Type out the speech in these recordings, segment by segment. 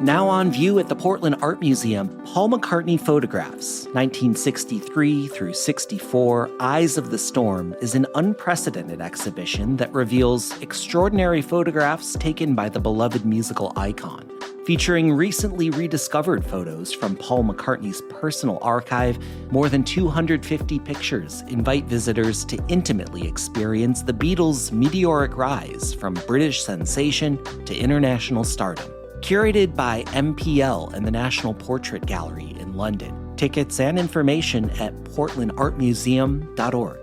Now on view at the Portland Art Museum, Paul McCartney Photographs, 1963 through 64, Eyes of the Storm, is an unprecedented exhibition that reveals extraordinary photographs taken by the beloved musical icon. Featuring recently rediscovered photos from Paul McCartney's personal archive, more than 250 pictures invite visitors to intimately experience the Beatles' meteoric rise from British sensation to international stardom. Curated by MPL and the National Portrait Gallery in London. Tickets and information at portlandartmuseum.org.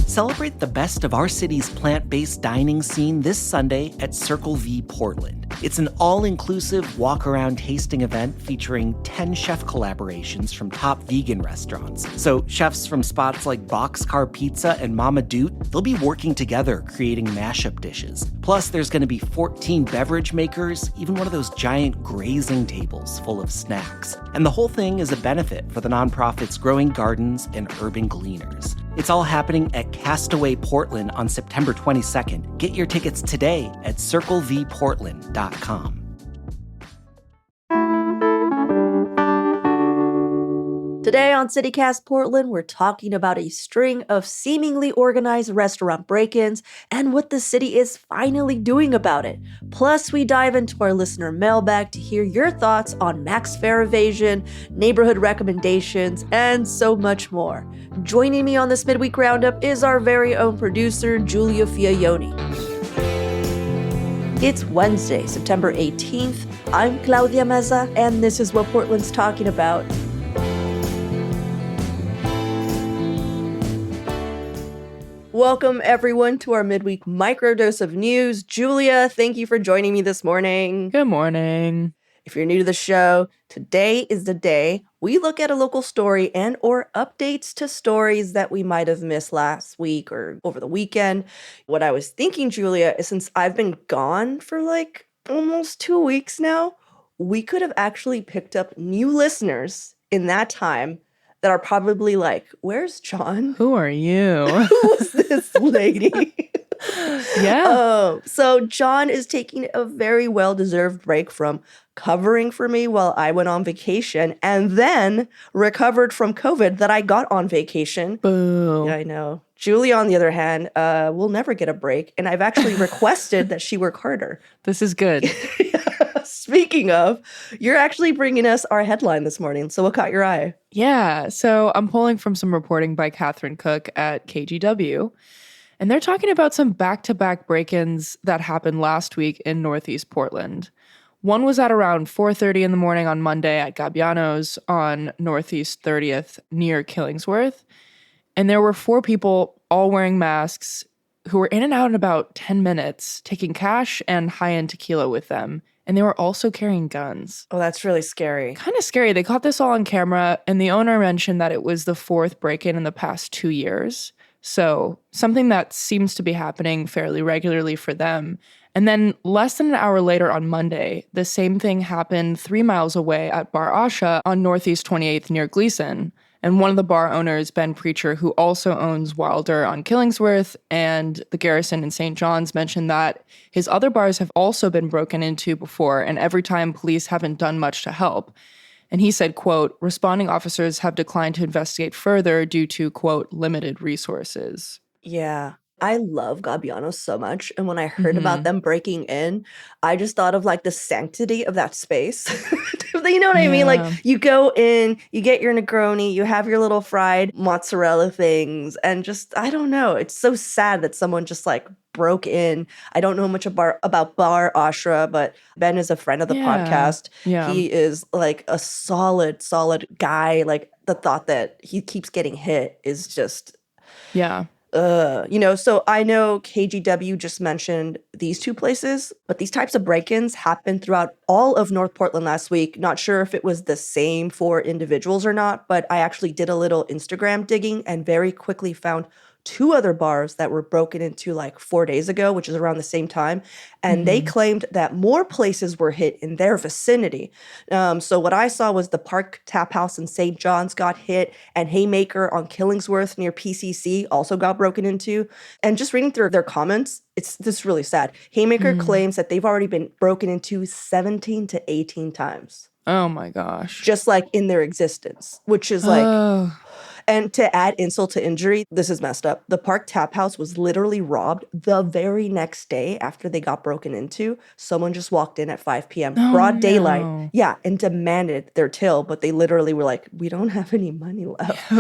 Celebrate the best of our city's plant-based dining scene this Sunday at Circle V Portland. It's an all-inclusive walk-around tasting event featuring 10 chef collaborations from top vegan restaurants. So chefs from spots like Boxcar Pizza and Mama Doot, they'll be working together creating mashup dishes. Plus, there's going to be 14 beverage makers, even one of those giant grazing tables full of snacks. And the whole thing is a benefit for the nonprofits Growing Gardens and Urban Gleaners. It's all happening at Castaway Portland on September 22nd. Get your tickets today at circlevportland.com. Today on CityCast Portland, we're talking about a string of seemingly organized restaurant break-ins and what the city is finally doing about it. Plus, we dive into our listener mailbag to hear your thoughts on max fare evasion, neighborhood recommendations, and so much more. Joining me on this midweek roundup is our very own producer, Giulia Fiaoni. It's Wednesday, September 18th. I'm Claudia Meza, and this is what Portland's talking about. Welcome, everyone, to our midweek microdose of news. Giulia, thank you for joining me this morning. Good morning. If you're new to the show, today is the day we look at a local story and or updates to stories that we might have missed last week or over the weekend. What I was thinking, Giulia, is since I've been gone for like almost 2 weeks now, we could have actually picked up new listeners in that time that are probably like, where's John? Who are you? Who's this lady? Yeah. So John is taking a very well-deserved break from covering for me while I went on vacation and then recovered from COVID that I got on vacation. Boo. Yeah, I know. Giulia, on the other hand, will never get a break. And I've actually requested that she work harder. This is good. Speaking of, you're actually bringing us our headline this morning. So what caught your eye? Yeah. So I'm pulling from some reporting by Catherine Cook at KGW. And they're talking about some back-to-back break-ins that happened last week in Northeast Portland. One was at around 4:30 in the morning on Monday at Gabbiano's on Northeast 30th near Killingsworth. And there were 4 people all wearing masks who were in and out in about 10 minutes, taking cash and high-end tequila with them. And they were also carrying guns. Oh, that's really scary. Kind of scary. They caught this all on camera, and the owner mentioned that it was the 4th break-in in the past 2 years. So something that seems to be happening fairly regularly for them. And then less than an hour later on Monday, the same thing happened 3 miles away at Bar Asha on Northeast 28th near Gleason. And one of the bar owners, Ben Preacher, who also owns Wilder on Killingsworth and the Garrison in St. John's, mentioned that his other bars have also been broken into before, and every time police haven't done much to help. And he said, quote, responding officers have declined to investigate further due to, quote, limited resources. Yeah. I love Gabbiano's so much. And when I heard about them breaking in, I just thought of like the sanctity of that space. You know what I mean? Like you go in, you get your Negroni, you have your little fried mozzarella things. And just, I don't know. It's so sad that someone just like broke in. I don't know much about Bar Asha, but Ben is a friend of the podcast. Yeah. He is like a solid guy. Like the thought that he keeps getting hit is just... Yeah. So I know KGW just mentioned these 2 places, but these types of break-ins happened throughout all of North Portland last week. Not sure if it was the same for individuals or not, but I actually did a little Instagram digging and very quickly found 2 other bars that were broken into like 4 days ago, which is around the same time. And they claimed that more places were hit in their vicinity. So what I saw was the Park Tap House in St. John's got hit, and Haymaker on Killingsworth near PCC also got broken into. And just reading through their comments, it's just really sad. Haymaker claims that they've already been broken into 17 to 18 times. Oh my gosh. Just like in their existence, which is like, and to add insult to injury, this is messed up. The Park Tap House was literally robbed the very next day after they got broken into. Someone just walked in at 5 p.m., broad daylight. Yeah, and demanded their till, but they literally were like, we don't have any money left.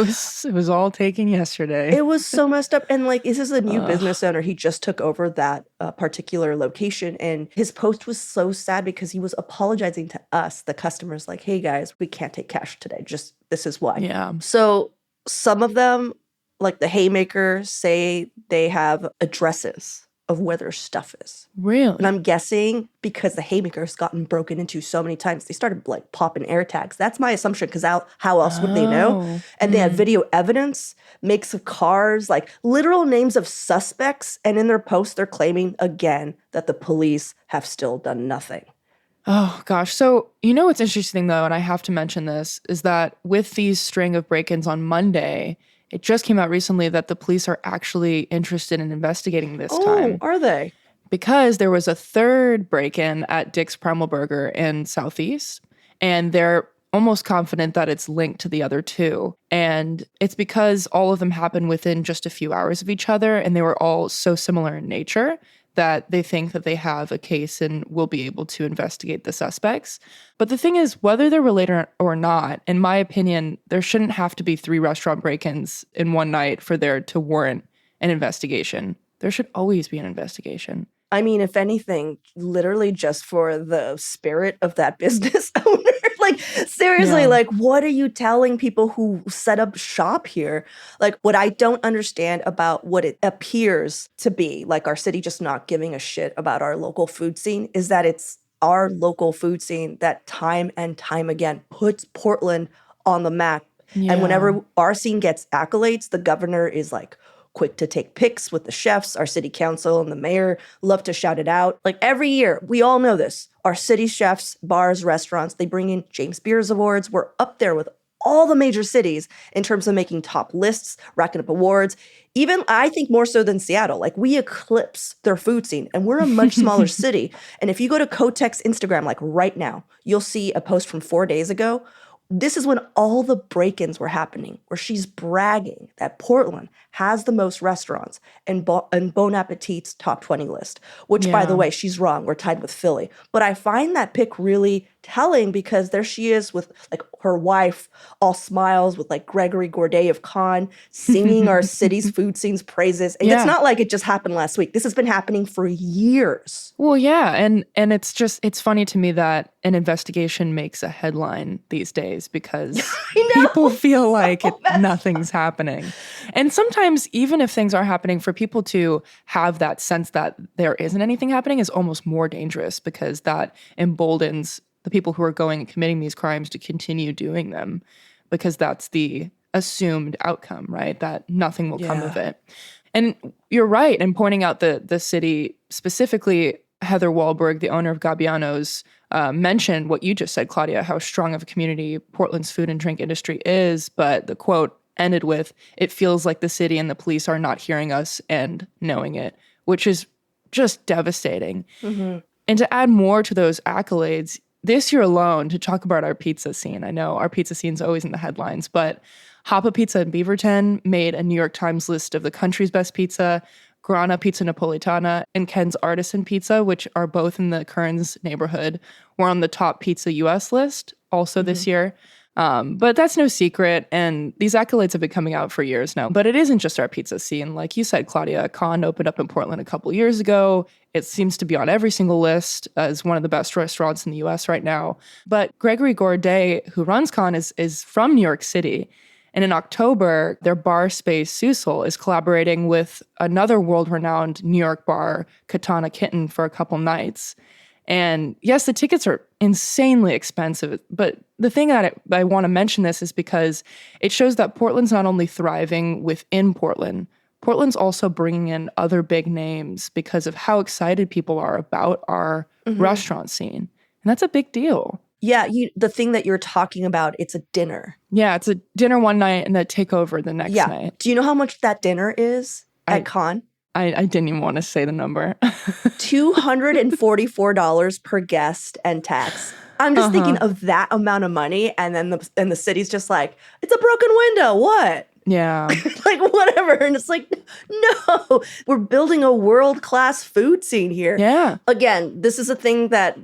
It was all taken yesterday. It was so messed up. And like, this is a new business owner. He just took over that particular location. And his post was so sad because he was apologizing to us, the customers, like, hey guys, we can't take cash today. Just this is why. Yeah. So some of them, like the Haymaker, say they have addresses of where their stuff is. Really? And I'm guessing because the Haymaker's gotten broken into so many times, they started like popping air tags. That's my assumption, because how else would they know? And they have video evidence, makes of cars, like literal names of suspects. And in their post, they're claiming again that the police have still done nothing. Oh, gosh. So, you know what's interesting, though, and I have to mention this, is that with these string of break-ins on Monday, it just came out recently that the police are actually interested in investigating this time. Oh, are they? Because there was a third break-in at Dick's Primal Burger in Southeast, and they're almost confident that it's linked to the other two. And it's because all of them happened within just a few hours of each other, and they were all so similar in nature that they think that they have a case and will be able to investigate the suspects. But the thing is, whether they're related or not, in my opinion, there shouldn't have to be 3 restaurant break-ins in one night for there to warrant an investigation. There should always be an investigation. I mean, if anything, literally just for the spirit of that business owner. Like, seriously, like, what are you telling people who set up shop here? Like, what I don't understand about what it appears to be, like our city just not giving a shit about our local food scene, is that it's our local food scene that time and time again puts Portland on the map. Yeah. And whenever our scene gets accolades, the governor is like, quick to take pics with the chefs. Our city council and the mayor love to shout it out. Like every year, we all know this. Our city chefs, bars, restaurants, they bring in James Beers Awards. We're up there with all the major cities in terms of making top lists, racking up awards. Even, I think, more so than Seattle. Like, we eclipse their food scene, and we're a much smaller city. And if you go to Kotek's Instagram, like right now, you'll see a post from 4 days ago. This is when all the break-ins were happening, where she's bragging that Portland has the most restaurants in Bon Appetit's top 20 list, which, by the way, she's wrong. We're tied with Philly. But I find that pic really telling, because there she is with like her wife, all smiles, with like Gregory Gourdet of Cannes singing our city's food scene's praises. And it's not like it just happened last week. This has been happening for years. Well, yeah. And it's funny to me that an investigation makes a headline these days, because people feel like nothing's happening. And sometimes, even if things are happening, for people to have that sense that there isn't anything happening is almost more dangerous, because that emboldens the people who are going and committing these crimes to continue doing them, because that's the assumed outcome, right? That nothing will come of it. And you're right in pointing out the city, specifically Heather Wahlberg, the owner of Gabbiano's, mentioned what you just said, Claudia, how strong of a community Portland's food and drink industry is. But the quote ended with, "It feels like the city and the police are not hearing us and knowing it," which is just devastating. And to add more to those accolades, this year alone, to talk about our pizza scene, I know our pizza scene's always in the headlines, but Hoppa Pizza in Beaverton made a New York Times list of the country's best pizza. Grana Pizza Napolitana and Ken's Artisan Pizza, which are both in the Kearns neighborhood, were on the top pizza US list also this year. But that's no secret, and these accolades have been coming out for years now. But it isn't just our pizza scene. Like you said, Claudia, Cannes opened up in Portland a couple years ago. It seems to be on every single list as one of the best restaurants in the US right now. But Gregory Gourdet, who runs Cannes, is from New York City. And in October, their bar space, Susul, is collaborating with another world-renowned New York bar, Katana Kitten, for a couple nights. And yes, the tickets are insanely expensive. But the thing that I want to mention this is because it shows that Portland's not only thriving within Portland, Portland's also bringing in other big names because of how excited people are about our restaurant scene. And that's a big deal. Yeah, the thing that you're talking about, it's a dinner. Yeah, it's a dinner one night and a takeover the next night. Do you know how much that dinner is at Con? I didn't even want to say the number. $244 per guest and tax. I'm just thinking of that amount of money, and then the city's just like, it's a broken window. What? Yeah. Like, whatever. And it's like, no, we're building a world-class food scene here. Yeah. Again, this is a thing that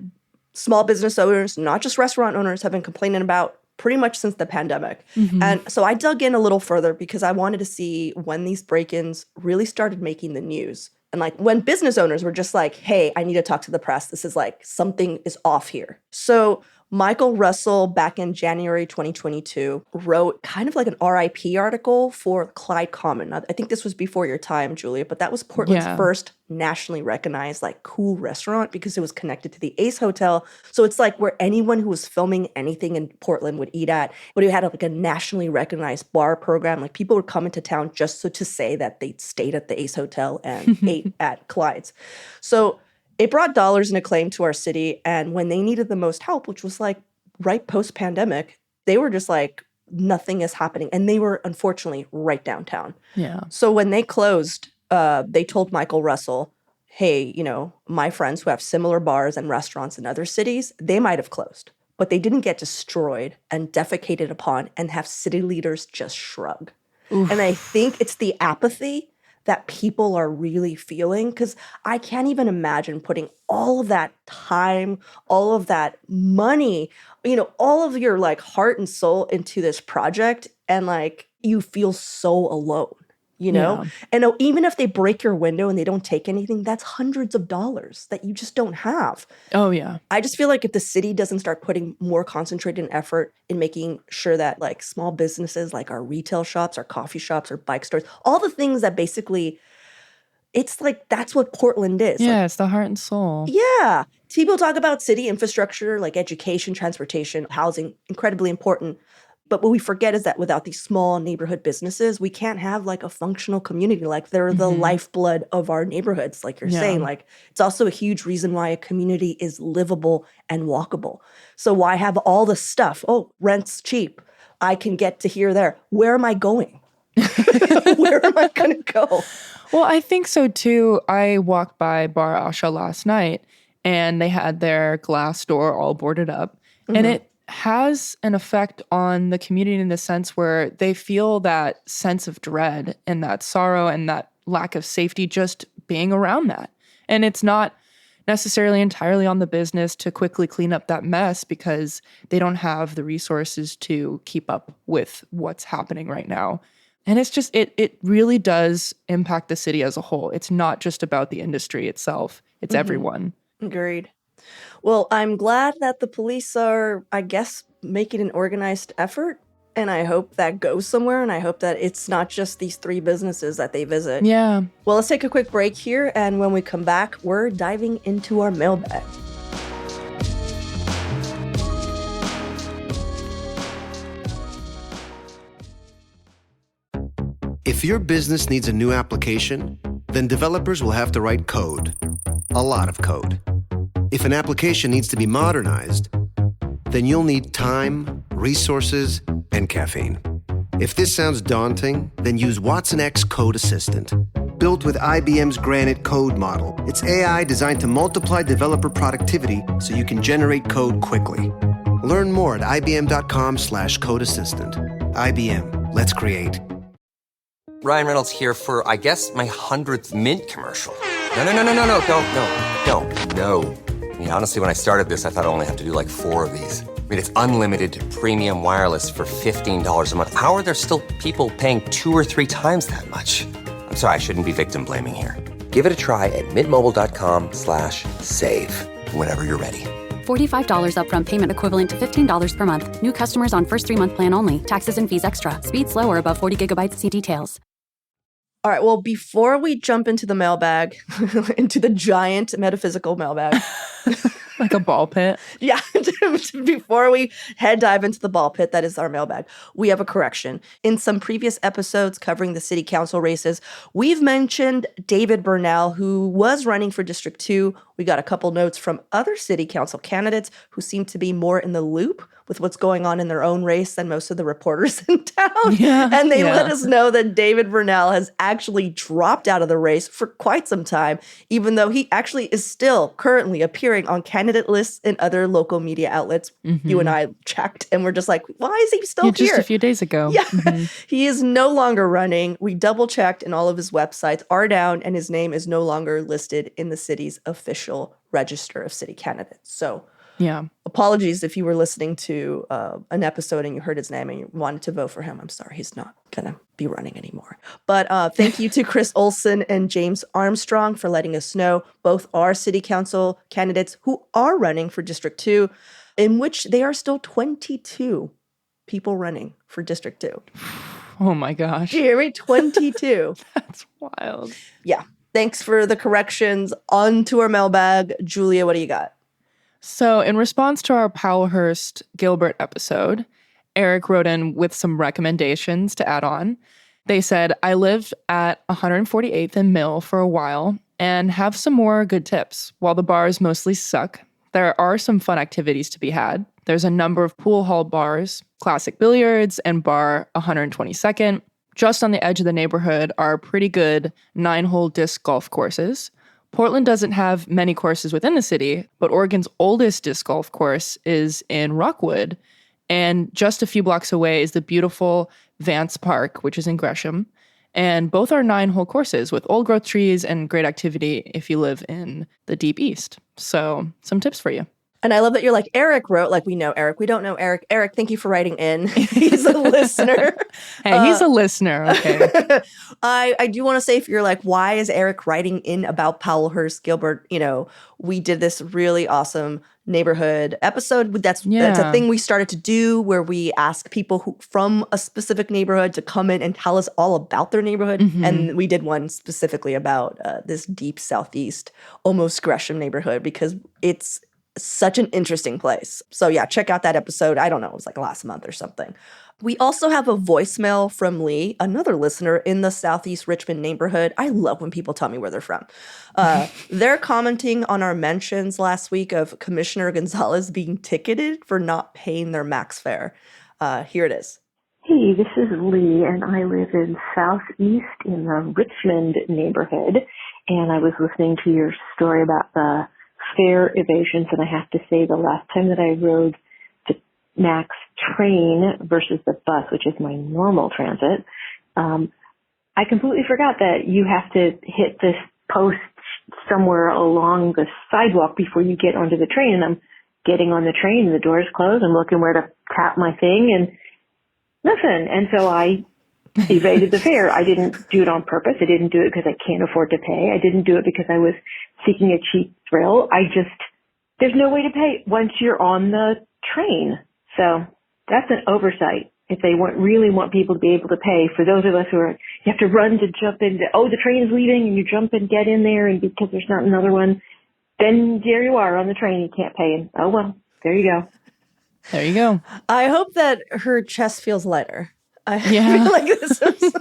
small business owners, not just restaurant owners, have been complaining about pretty much since the pandemic. And so I dug in a little further because I wanted to see when these break-ins really started making the news. And like when business owners were just like, hey, I need to talk to the press. This is like something is off here. So Michael Russell, back in January 2022, wrote kind of like an RIP article for Clyde Common. I think this was before your time, Julia, but that was Portland's first nationally recognized like cool restaurant because it was connected to the Ace Hotel. So it's like where anyone who was filming anything in Portland would eat at, but it had like a nationally recognized bar program. Like people would come into town just to say that they stayed at the Ace Hotel and ate at Clyde's. So it brought dollars and acclaim to our city, and when they needed the most help, which was like right post-pandemic, they were just like, nothing is happening. And they were, unfortunately, right downtown. Yeah. So when they closed, they told Michael Russell, hey, you know, my friends who have similar bars and restaurants in other cities, they might have closed, but they didn't get destroyed and defecated upon and have city leaders just shrug. Oof. And I think it's the apathy that people are really feeling, because I can't even imagine putting all of that time, all of that money, you know, all of your like heart and soul into this project, and like you feel so alone, you know? Yeah. And even if they break your window and they don't take anything, that's hundreds of dollars that you just don't have. Oh, yeah. I just feel like if the city doesn't start putting more concentrated effort in making sure that like small businesses like our retail shops, our coffee shops, our bike stores, all the things that basically, it's like that's what Portland is. Yeah, like, it's the heart and soul. Yeah. People talk about city infrastructure, like education, transportation, housing, incredibly important. But what we forget is that without these small neighborhood businesses, we can't have like a functional community. Like they're the lifeblood of our neighborhoods, like you're saying. Like it's also a huge reason why a community is livable and walkable. So why have all the stuff? Oh, rent's cheap. I can get to here, there. Where am I going? Where am I going to go? Well, I think so too. I walked by Bar Asha last night and they had their glass door all boarded up. And it has an effect on the community in the sense where they feel that sense of dread and that sorrow and that lack of safety just being around that. And it's not necessarily entirely on the business to quickly clean up that mess because they don't have the resources to keep up with what's happening right now. And it's just, it really does impact the city as a whole. It's not just about the industry itself. It's everyone. Agreed. Well, I'm glad that the police are, I guess, making an organized effort. And I hope that goes somewhere. And I hope that it's not just these 3 businesses that they visit. Yeah. Well, let's take a quick break here. And when we come back, we're diving into our mailbag. If your business needs a new application, then developers will have to write code. A lot of code. If an application needs to be modernized, then you'll need time, resources, and caffeine. If this sounds daunting, then use Watson X Code Assistant. Built with IBM's Granite code model, it's AI designed to multiply developer productivity so you can generate code quickly. Learn more at ibm.com/codeassistant. IBM, let's create. Ryan Reynolds here for, I guess, my 100th Mint commercial. No, don't. I mean, honestly, when I started this, I thought I only have to do like 4 of these. I mean, it's unlimited premium wireless for $15 a month. How are there still people paying 2 or 3 times that much? I'm sorry, I shouldn't be victim blaming here. Give it a try at mintmobile.com/save. Whenever you're ready. $45 upfront payment equivalent to $15 per month. New customers on first 3-month plan only. Taxes and fees extra. Speed slower above 40 gigabytes. See details. All right, well, before we jump into the mailbag, into the giant metaphysical mailbag, Like a ball pit. Yeah, before we dive into the ball pit, that is our mailbag, we have a correction. In some previous episodes covering the city council races, we've mentioned David Bernal, who was running for District 2. We got a couple notes from other city council candidates who seem to be more in the loop with what's going on in their own race than most of the reporters in town. Yeah, And they let us know that David Bernal has actually dropped out of the race for quite some time, even though he actually is still currently appearing on candidate lists in other local media outlets. You and I checked, and we're just like, why is he still here? Just a few days ago. Yeah, he is no longer running. We double checked, and all of his websites are down, and his name is no longer listed in the city's official register of city candidates. So yeah, apologies if you were listening to an episode and you heard his name and you wanted to vote for him. I'm sorry, he's not going to be running anymore. But thank you to Chris Olson and James Armstrong for letting us know. Both are city council candidates who are running for District 2, in which they are still 22 people running for District 2. Oh my gosh. Do you hear me? 22. That's wild. Yeah. Thanks for the corrections. On to our mailbag. Julia, what do you got? So in response to our Powellhurst Gilbert episode, Eric wrote in with some recommendations to add on. They said, I lived at 148th and Mill for a while and have some more good tips. While the bars mostly suck, there are some fun activities to be had. There's a number of pool hall bars, classic billiards, and bar 122nd. Just on the edge of the neighborhood are pretty good 9-hole disc golf courses. Portland doesn't have many courses within the city, but Oregon's oldest disc golf course is in Rockwood. And just a few blocks away is the beautiful Vance Park, which is in Gresham. And both are 9-hole courses with old growth trees and great activity if you live in the deep east. So some tips for you. And I love that you're like, Eric wrote, like we know Eric. We don't know Eric. Eric, thank you for writing in. He's a listener. Hey, he's a listener, okay. I do want to say, if you're like, why is Eric writing in about Powellhurst Gilbert? You know, we did this really awesome neighborhood episode. That's a thing we started to do where we ask people who from a specific neighborhood to come in and tell us all about their neighborhood. And we did one specifically about this deep southeast, almost Gresham neighborhood, because it's such an interesting place. So yeah, check out that episode. I don't know, it was like last month or something. We also have a voicemail from Lee, another listener in the Southeast Richmond neighborhood. I love when people tell me where they're from. They're commenting on our mentions last week of Commissioner Gonzalez being ticketed for not paying their max fare. Here it is. Hey, this is Lee, and I live in Southeast in the Richmond neighborhood. And I was listening to your story about the fare evasions, and I have to say the last time that I rode the Max train versus the bus, which is my normal transit, I completely forgot that you have to hit this post somewhere along the sidewalk before you get onto the train. And I'm getting on the train, and the doors closed. I'm looking where to tap my thing, and nothing. And so I evaded the fare. I didn't do it on purpose. I didn't do it because I can't afford to pay. I didn't do it because I was seeking a cheap thrill. There's no way to pay once you're on the train. So that's an oversight. If they really want people to be able to pay, for those of us who are, you have to run to jump in, the train is leaving, and you jump and get in there, and because there's not another one, then there you are on the train, you can't pay. And oh well, there you go. There you go. I hope that her chest feels lighter. I feel like this was...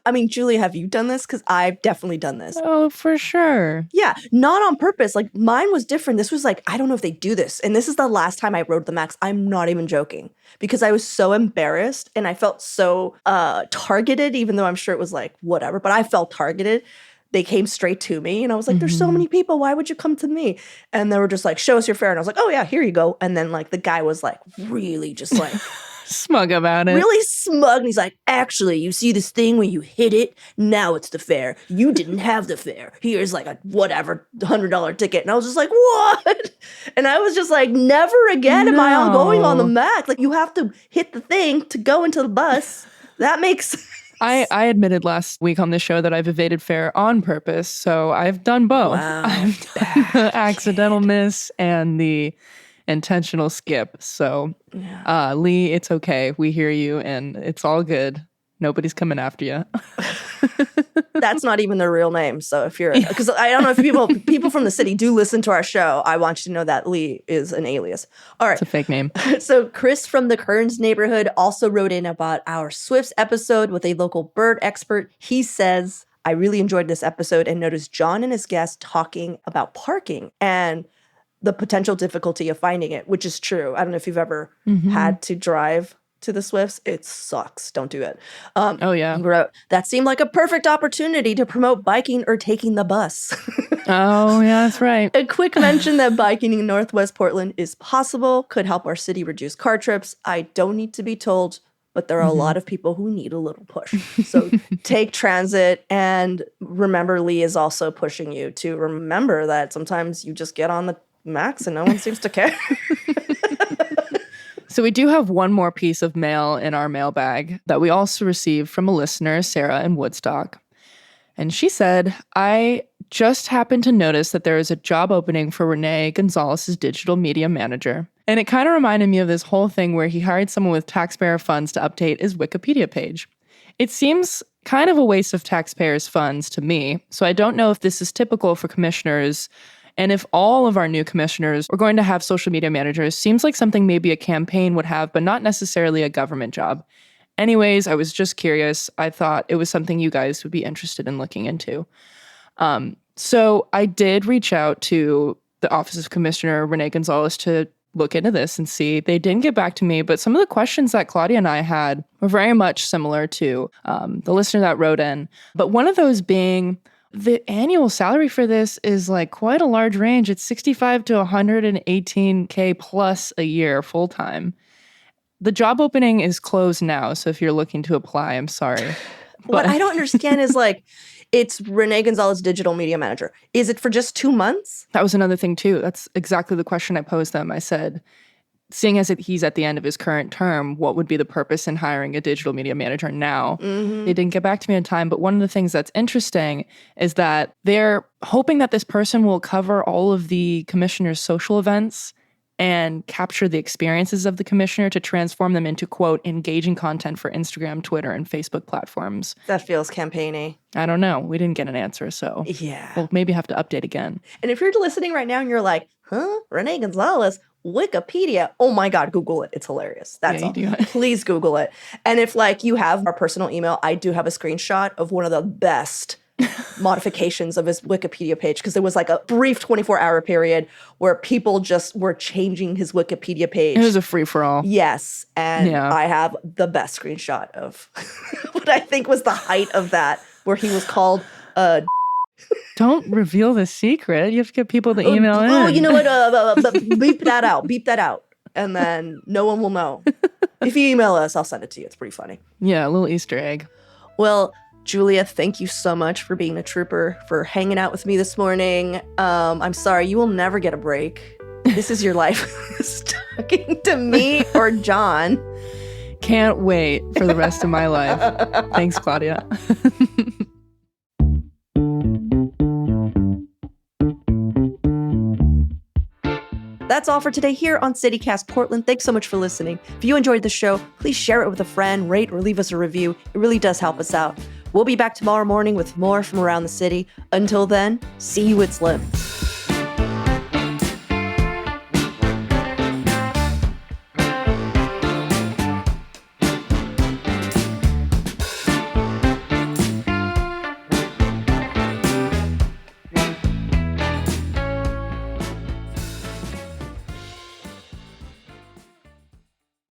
I mean, Julia, have you done this? Because I've definitely done this. Oh, for sure. Yeah, not on purpose. Like, mine was different. This was like, I don't know if they do this. And this is the last time I rode the Max. I'm not even joking. Because I was so embarrassed and I felt so targeted, even though I'm sure it was like, whatever. But I felt targeted. They came straight to me. And I was like, there's so many people. Why would you come to me? And they were just like, show us your fare. And I was like, oh, yeah, here you go. And then like the guy was like, really just like... smug about it. Really smug. And he's like, actually, you see this thing when you hit it? Now it's the fare. You didn't have the fare. Here's like a whatever $100 ticket. And I was just like, what? And I was just like, never again am I on going on the Max. Like, you have to hit the thing to go into the bus. That makes sense. I admitted last week on this show that I've evaded fare on purpose. So I've done both. Wow. I've done the accidental miss and the intentional skip. So Lee, it's okay. We hear you and it's all good. Nobody's coming after you. That's not even their real name. So if you're, because I don't know if people from the city do listen to our show, I want you to know that Lee is an alias. All right. It's a fake name. So Chris from the Kearns neighborhood also wrote in about our Swifts episode with a local bird expert. He says, I really enjoyed this episode and noticed John and his guest talking about parking and the potential difficulty of finding it, which is true. I don't know if you've ever had to drive to the Swifts. It sucks. Don't do it. Oh, yeah. Wrote, that seemed like a perfect opportunity to promote biking or taking the bus. Oh, yeah, that's right. A quick mention that biking in Northwest Portland is possible, could help our city reduce car trips. I don't need to be told, but there are a lot of people who need a little push. So take transit, and remember Lee is also pushing you to remember that sometimes you just get on the max and no one seems to care. So we do have one more piece of mail in our mailbag that we also received from a listener, Sarah in Woodstock. And she said, I just happened to notice that there is a job opening for Renee Gonzalez's digital media manager. And it kind of reminded me of this whole thing where he hired someone with taxpayer funds to update his Wikipedia page. It seems kind of a waste of taxpayers' funds to me, so I don't know if this is typical for commissioners. And if all of our new commissioners are going to have social media managers, seems like something maybe a campaign would have, but not necessarily a government job. Anyways, I was just curious. I thought it was something you guys would be interested in looking into. So I did reach out to the Office of Commissioner Renee Gonzalez to look into this and see. They didn't get back to me, but some of the questions that Claudia and I had were very much similar to the listener that wrote in. But one of those being, the annual salary for this is like quite a large range. It's $65,000 to $118,000 plus a year full time. The job opening is closed now, so if you're looking to apply, I'm sorry. What I don't understand is like, it's Renee Gonzalez, digital media manager. Is it for just 2 months? That was another thing too. That's exactly the question I posed them. I said, seeing as he's at the end of his current term, what would be the purpose in hiring a digital media manager now? They didn't get back to me in time, but one of the things that's interesting is that they're hoping that this person will cover all of the commissioner's social events and capture the experiences of the commissioner to transform them into, quote, engaging content for Instagram, Twitter, and Facebook platforms. That feels campaigny. I don't know. We didn't get an answer, so Yeah. we'll maybe have to update again. And if you're listening right now and you're like, huh? Renee Gonzalez, Wikipedia. Oh my God, Google it. It's hilarious. That's all. Please Google it. And if like you have our personal email, I do have a screenshot of one of the best modifications of his Wikipedia page, because there was like a brief 24-hour period where people just were changing his Wikipedia page. It was a free-for-all. Yes. And I have the best screenshot of what I think was the height of that, where he was called Don't reveal the secret. You have to get people to email in. Oh, you know what? Beep that out. Beep that out. And then no one will know. If you email us, I'll send it to you. It's pretty funny. Yeah, a little Easter egg. Well, Giulia, thank you so much for being a trooper, for hanging out with me this morning. I'm sorry, you will never get a break. This is your life. Talking to me or John. Can't wait for the rest of my life. Thanks, Claudia. That's all for today here on CityCast Portland. Thanks so much for listening. If you enjoyed the show, please share it with a friend, rate or leave us a review. It really does help us out. We'll be back tomorrow morning with more from around the city. Until then, see you at Slim.